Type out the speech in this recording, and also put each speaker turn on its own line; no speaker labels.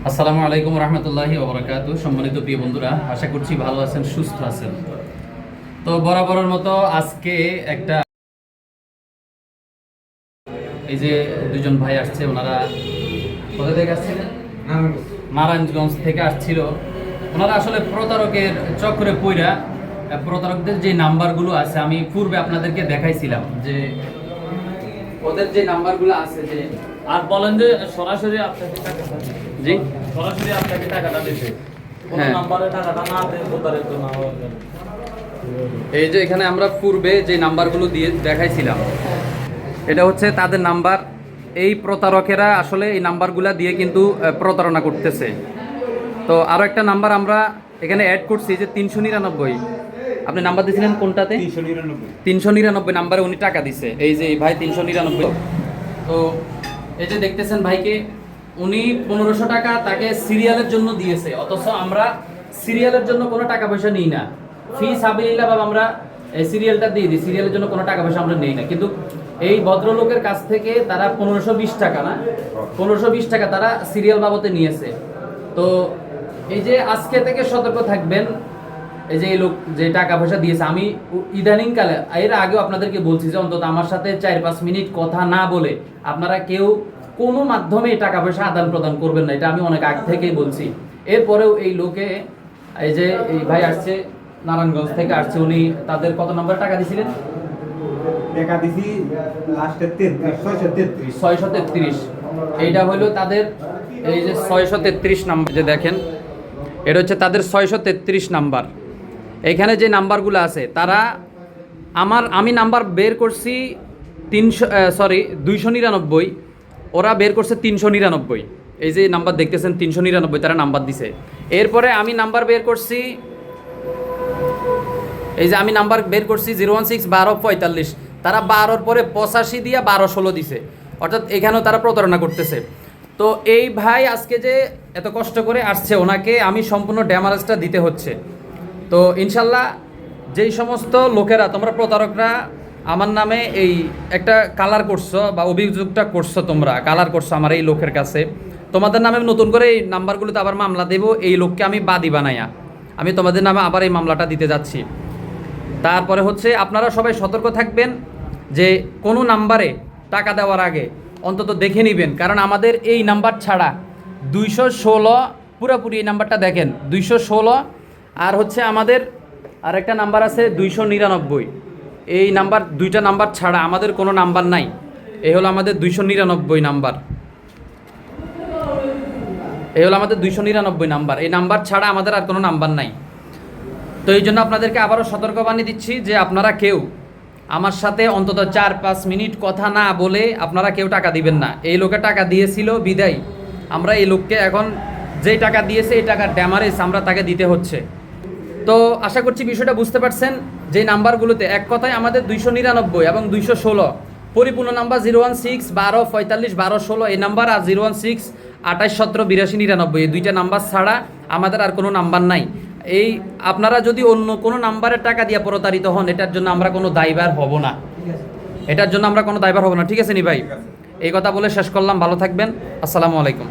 আসসালামু আলাইকুম রহমতুল্লাহি ওয়া বারাকাতুহু। সম্মানিত প্রিয় বন্ধুরা, আশা করছি ভালো আছেন, সুস্থ আছেন। তো বরাবরের মতো আজকে একটা এই যে দুজন ভাই আসছে, ওনারা কোথা থেকে আসছিলেন? নারায়ণগঞ্জ থেকে আসছিল। ওনারা আসলে প্রতারকের চক্রে পইরা প্রতারকদের যে নাম্বারগুলো আছে আমি পূর্বে আপনাদেরকে দেখাইছিলাম, যে ওদের যে নাম্বারগুলো আছে যে
আর বলেন যে সরাসরি আপনাকে টাকা
জি
সরাসরি আপনাকে টাকাটা দিতে কোন
হ্যাঁ।
নাম্বারে টাকাটা না দেন প্রতারিত না হবে।
এই যে এখানে আমরা পূর্বে যে নাম্বারগুলো দিয়ে দেখাইছিলাম, এটা হচ্ছে তাদের নাম্বার। এই প্রতারকেরা আসলে এই নাম্বারগুলা দিয়ে কিন্তু প্রতারণা করতেছে। তো আরও একটা নাম্বার আমরা এখানে অ্যাড করছি, যে 399। আপনি নাম্বার দিয়েছিলেন কোনটাতে? 399 নাম্বারে উনি টাকা দিছে। এই যে এই ভাই 399। তো এই যে দেখতেছেন ভাইকে, উনি 1500 টাকা তাকে সিরিয়ালের জন্য দিয়েছে, অথচ আমরা সিরিয়ালের জন্য কোনো টাকা পয়সা নিই না। ফি সাবিলিল্লাহ বাবা, আমরা এই সিরিয়ালটা দিয়ে দিই, সিরিয়ালের জন্য কোনো টাকা পয়সা আমরা নেই না। কিন্তু এই ভদ্রলোকের কাছ থেকে তারা 1520 টাকা, না 1520 টাকা তারা সিরিয়াল বাবদে নিয়েছে। তো এই যে আজকে থেকে সতর্ক থাকবেন। এই যে এই লোক যে টাকা পয়সা দিয়েছে, আমি ইদানিংকালে এর আগেও আপনাদেরকে বলছি যে অন্তত আমার সাথে 4-5 মিনিট কথা না বলে আপনারা কেউ কোনো মাধ্যমে টাকা পয়সা আদান প্রদান করবেন না, এটা আমি অনেক আগ থেকেই বলছি। এরপরেও এই লোকে, এই যে এই ভাই আসছে নারায়ণগঞ্জ থেকে আসছে, উনি তাদের কত নম্বরে টাকা দিয়েছিলেন?
টাকা দিছি লাস্টে
633। এইটা হলো তাদের এই যে 633 নাম্বার, যে দেখেন এটা হচ্ছে তাদের 633 নাম্বার। এখানে যে নাম্বারগুলো আছে তারা আমি নাম্বার বের করছি 299, ওরা বের করছে 399। এই যে নাম্বার দেখতেছেন 399 তারা নাম্বার দিছে। এরপরে আমি নাম্বার বের করছি, এই যে আমি নাম্বার বের করছি 016-12-45, তারা 12-র পরে 85 দিয়ে 12-16 দিছে, অর্থাৎ এখানেও তারা প্রতারণা করতেছে। তো এই ভাই আজকে যে এত কষ্ট করে আসছে, ওনাকে আমি সম্পূর্ণ ড্যামারেজটা দিতে হচ্ছে। তো ইনশাল্লাহ যেই সমস্ত লোকেরা, তোমরা প্রতারকরা আমার নামে এই একটা কালার করছো বা অভিযোগটা করছো, তোমরা কালার করছো আমার এই লোকের কাছে, তোমাদের নামে নতুন করে এই নাম্বারগুলোতে আবার মামলা দেব। এই লোককে আমি বাদী বানাইয়া আমি তোমাদের নামে আবার এই মামলাটা দিতে যাচ্ছি। তারপরে হচ্ছে আপনারা সবাই সতর্ক থাকবেন যে কোনো নাম্বারে টাকা দেওয়ার আগে অন্তত দেখে নেবেন, কারণ আমাদের এই নাম্বার ছাড়া 216 পুরোপুরি এই নাম্বারটা দেখেন 216, আর হচ্ছে আমাদের আরেকটা নাম্বার আছে 299। এই নাম্বার, দুইটা নাম্বার ছাড়া আমাদের কোনো নাম্বার নাই। এই হলো আমাদের 299 নাম্বার, এই হলো আমাদের 299 নাম্বার। এই নাম্বার ছাড়া আমাদের আর কোনো নাম্বার নাই। তো এই জন্য আপনাদেরকে আবারও সতর্কবাণী দিচ্ছি যে আপনারা কেউ আমার সাথে অন্তত 4-5 মিনিট কথা না বলে আপনারা কেউ টাকা দিবেন না। এই লোকে টাকা দিয়েছিল বিদায় আমরা এই লোককে এখন যেই টাকা দিয়েছে এই টাকার ড্যামারেজ আমরা তাকে দিতে হচ্ছে। তো আশা করছি বিষয়টা বুঝতে পারছেন। যে নাম্বারগুলোতে এক কথায় আমাদের 299 এবং 216 পরিপূর্ণ নাম্বার 016-12-45-12-16 এই নাম্বার, আর 016-28-17-82-99 এই দুইটা নাম্বার ছাড়া আমাদের আর কোনো নাম্বার নাই। এই আপনারা যদি অন্য কোনো নাম্বারে টাকা দিয়ে প্রতারিত হন, এটার জন্য আমরা কোনো দায়ভার হব না, এটার জন্য আমরা কোনো দায়ভার হব না। ঠিক আছে নি ভাই? এই কথা বলে শেষ করলাম। ভালো থাকবেন। আসসালামু আলাইকুম।